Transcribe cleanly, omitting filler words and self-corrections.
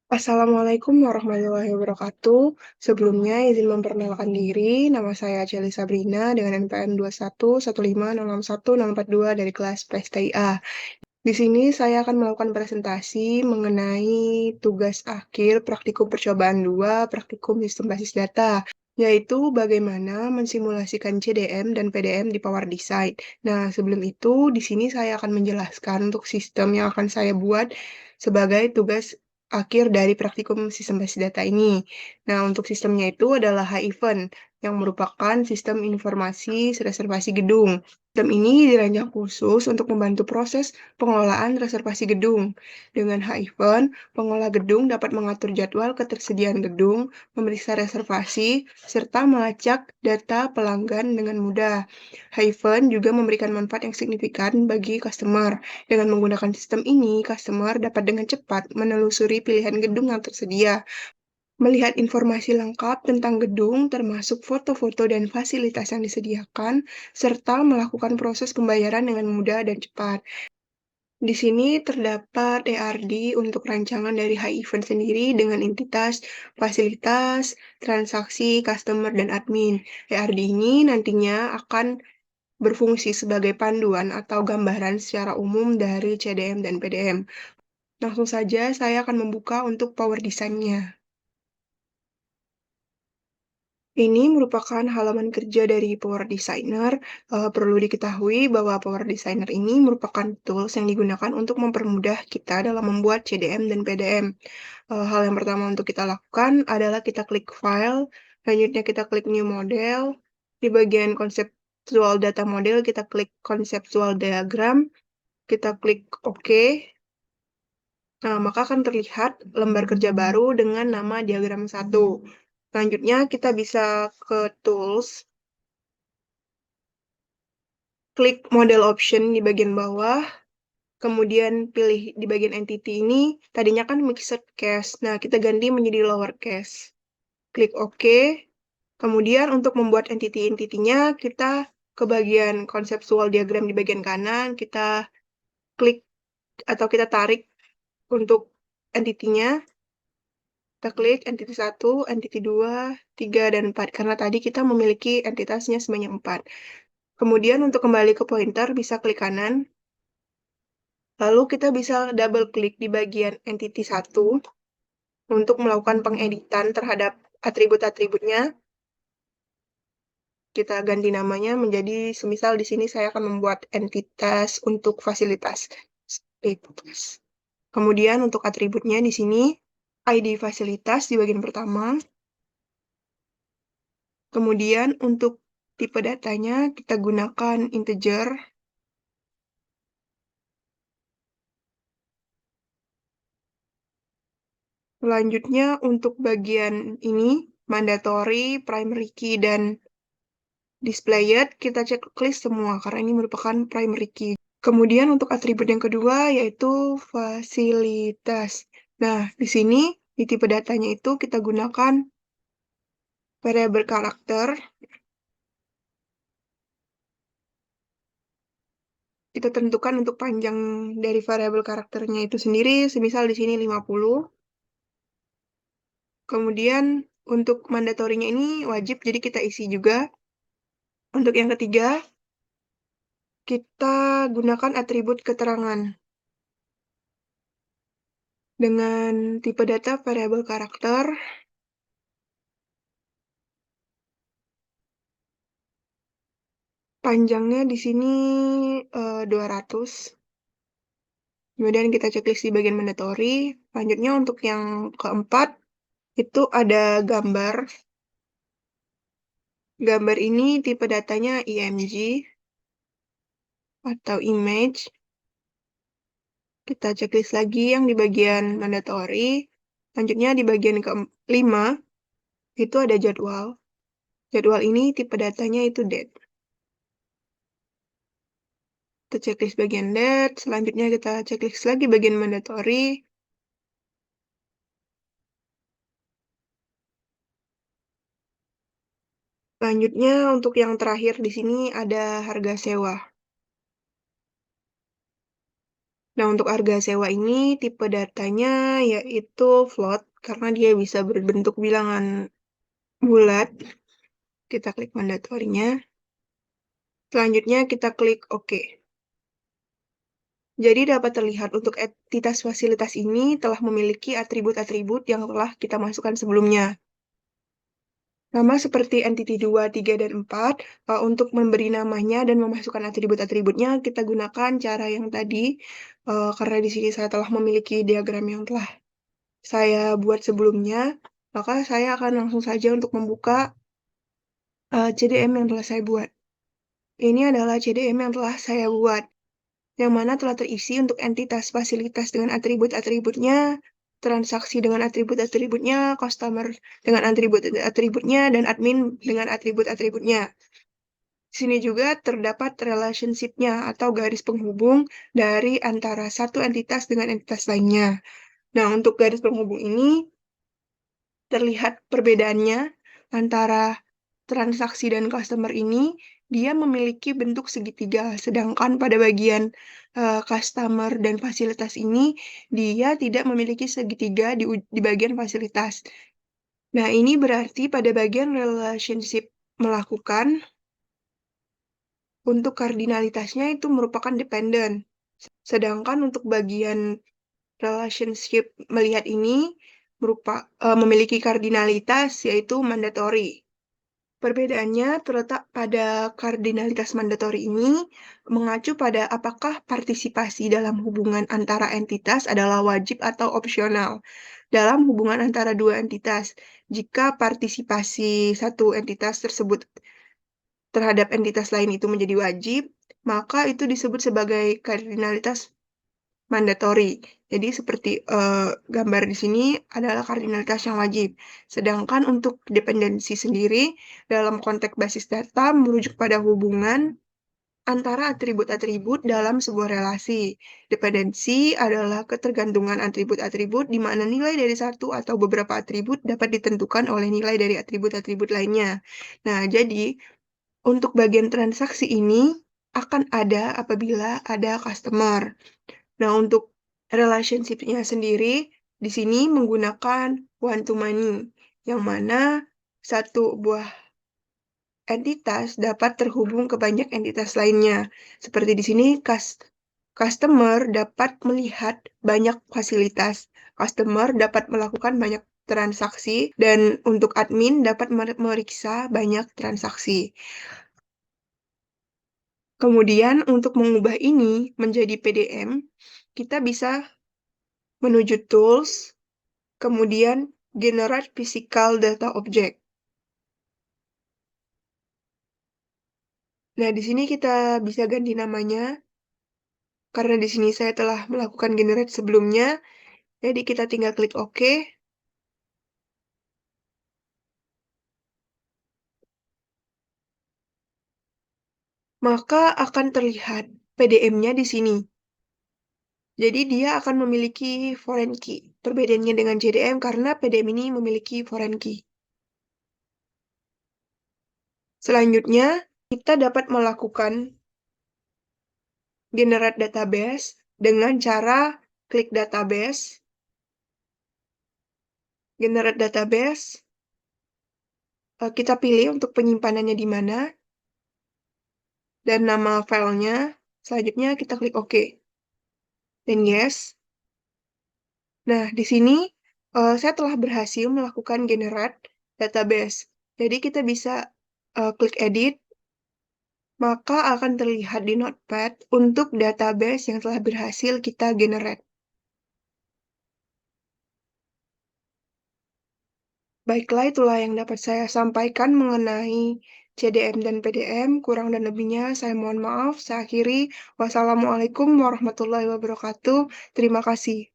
Assalamualaikum warahmatullahi wabarakatuh. Sebelumnya izin memperkenalkan diri, nama saya Celi Sabrina dengan NPM 211506142 dari kelas PSTIA. Di sini saya akan melakukan presentasi mengenai tugas akhir praktikum percobaan 2 praktikum sistem basis data, yaitu bagaimana mensimulasikan CDM dan PDM di Power Design. Nah, sebelum itu, di sini saya akan menjelaskan untuk sistem yang akan saya buat sebagai tugas akhir dari praktikum sistem basis data ini. Nah, untuk sistemnya itu adalah H-Event, yang merupakan sistem informasi reservasi gedung. Sistem ini dirancang khusus untuk membantu proses pengelolaan reservasi gedung. Dengan H-Event, pengelola gedung dapat mengatur jadwal ketersediaan gedung, memeriksa reservasi, serta melacak data pelanggan dengan mudah. H-Event juga memberikan manfaat yang signifikan bagi customer. Dengan menggunakan sistem ini, customer dapat dengan cepat menelusuri pilihan gedung yang tersedia, melihat informasi lengkap tentang gedung, termasuk foto-foto dan fasilitas yang disediakan, serta melakukan proses pembayaran dengan mudah dan cepat. Di sini terdapat ERD untuk rancangan dari H-Event sendiri dengan entitas, fasilitas, transaksi, customer, dan admin. ERD ini nantinya akan berfungsi sebagai panduan atau gambaran secara umum dari CDM dan PDM. Langsung saja saya akan membuka untuk Power Design-nya. Ini merupakan halaman kerja dari Power Designer. Perlu diketahui bahwa Power Designer ini merupakan tools yang digunakan untuk mempermudah kita dalam membuat CDM dan PDM. Hal yang pertama untuk kita lakukan adalah kita klik File, selanjutnya kita klik New Model. Di bagian Conceptual Data Model, kita klik Conceptual Diagram, kita klik OK. Nah, maka akan terlihat lembar kerja baru dengan nama diagram 1. Selanjutnya, kita bisa ke Tools, klik Model Option di bagian bawah, kemudian pilih di bagian Entity ini, tadinya kan Mixed Case. Nah, kita ganti menjadi Lower Case. Klik OK. Kemudian untuk membuat entity-entitinya, kita ke bagian Conceptual Diagram di bagian kanan, kita klik atau kita tarik untuk entitinya. Kita klik entity 1, entity 2, 3, dan 4, karena tadi kita memiliki entitasnya sebanyak 4. Kemudian untuk kembali ke pointer, bisa klik kanan. Lalu kita bisa double klik di bagian entity 1 untuk melakukan pengeditan terhadap atribut-atributnya. Kita ganti namanya menjadi, semisal di sini saya akan membuat entitas untuk fasilitas. Kemudian untuk atributnya di sini, ID fasilitas di bagian pertama. Kemudian untuk tipe datanya kita gunakan integer. Selanjutnya untuk bagian ini, mandatory, primary key, dan displayed, kita checklist semua karena ini merupakan primary key. Kemudian untuk atribut yang kedua yaitu fasilitas. Nah, di sini di tipe datanya itu kita gunakan variabel karakter. Kita tentukan untuk panjang dari variabel karakternya itu sendiri, semisal di sini 50. Kemudian untuk mandatorinya ini wajib, jadi kita isi juga. Untuk yang ketiga, kita gunakan atribut keterangan. Dengan tipe data variabel karakter, panjangnya di sini 200. Kemudian kita checklist di bagian mandatory. Selanjutnya untuk yang keempat, itu ada gambar. Gambar ini tipe datanya IMG atau image. Kita checklist lagi yang di bagian mandatory. Selanjutnya di bagian ke-5, itu ada jadwal. Jadwal ini tipe datanya itu date. Kita checklist bagian date. Selanjutnya kita checklist lagi bagian mandatory. Selanjutnya untuk yang terakhir di sini ada harga sewa. Nah, untuk harga sewa ini tipe datanya yaitu float karena dia bisa berbentuk bilangan bulat. Kita klik mandatorinya. Selanjutnya kita klik OK. Jadi dapat terlihat untuk entitas fasilitas ini telah memiliki atribut-atribut yang telah kita masukkan sebelumnya. Sama seperti entity 2, 3, dan 4, untuk memberi namanya dan memasukkan atribut-atributnya, kita gunakan cara yang tadi, karena di sini saya telah memiliki diagram yang telah saya buat sebelumnya, maka saya akan langsung saja untuk membuka CDM yang telah saya buat. Ini adalah CDM yang telah saya buat, yang mana telah terisi untuk entitas fasilitas dengan atribut-atributnya, transaksi dengan atribut-atributnya, customer dengan atribut-atributnya, dan admin dengan atribut-atributnya. Di sini juga terdapat relationship-nya atau garis penghubung dari antara satu entitas dengan entitas lainnya. Nah, untuk garis penghubung ini terlihat perbedaannya antara transaksi dan customer ini, dia memiliki bentuk segitiga, sedangkan pada bagian customer dan fasilitas ini, dia tidak memiliki segitiga di bagian fasilitas. Nah, ini berarti pada bagian relationship melakukan, untuk kardinalitasnya itu merupakan dependent. Sedangkan untuk bagian relationship melihat ini memiliki kardinalitas yaitu mandatory. Perbedaannya terletak pada kardinalitas mandatori ini mengacu pada apakah partisipasi dalam hubungan antara entitas adalah wajib atau opsional dalam hubungan antara dua entitas. Jika partisipasi satu entitas tersebut terhadap entitas lain itu menjadi wajib, maka itu disebut sebagai kardinalitas mandatori. Jadi seperti gambar di sini adalah kardinalitas yang wajib. Sedangkan untuk dependensi sendiri dalam konteks basis data merujuk pada hubungan antara atribut-atribut dalam sebuah relasi. Dependensi adalah ketergantungan atribut-atribut di mana nilai dari satu atau beberapa atribut dapat ditentukan oleh nilai dari atribut-atribut lainnya. Nah, jadi untuk bagian transaksi ini akan ada apabila ada customer. Nah, untuk relationship-nya sendiri, di sini menggunakan one to many, yang mana satu buah entitas dapat terhubung ke banyak entitas lainnya. Seperti di sini, customer dapat melihat banyak fasilitas. Customer dapat melakukan banyak transaksi, dan untuk admin dapat meriksa banyak transaksi. Kemudian untuk mengubah ini menjadi PDM, kita bisa menuju Tools, kemudian Generate Physical Data Object. Nah, di sini kita bisa ganti namanya, karena di sini saya telah melakukan generate sebelumnya, jadi kita tinggal klik OK. Maka akan terlihat PDM-nya di sini. Jadi dia akan memiliki foreign key. Perbedaannya dengan JDM karena PDM ini memiliki foreign key. Selanjutnya, kita dapat melakukan generate database dengan cara klik database, generate database, kita pilih untuk penyimpanannya di mana, dan nama filenya. Selanjutnya kita klik OK. Dan yes. Nah, di sini saya telah berhasil melakukan generate database. Jadi kita bisa klik edit, maka akan terlihat di Notepad untuk database yang telah berhasil kita generate. Baiklah, itulah yang dapat saya sampaikan mengenai CDM dan PDM. Kurang dan lebihnya saya mohon maaf. Saya akhiri. Wassalamualaikum warahmatullahi wabarakatuh. Terima kasih.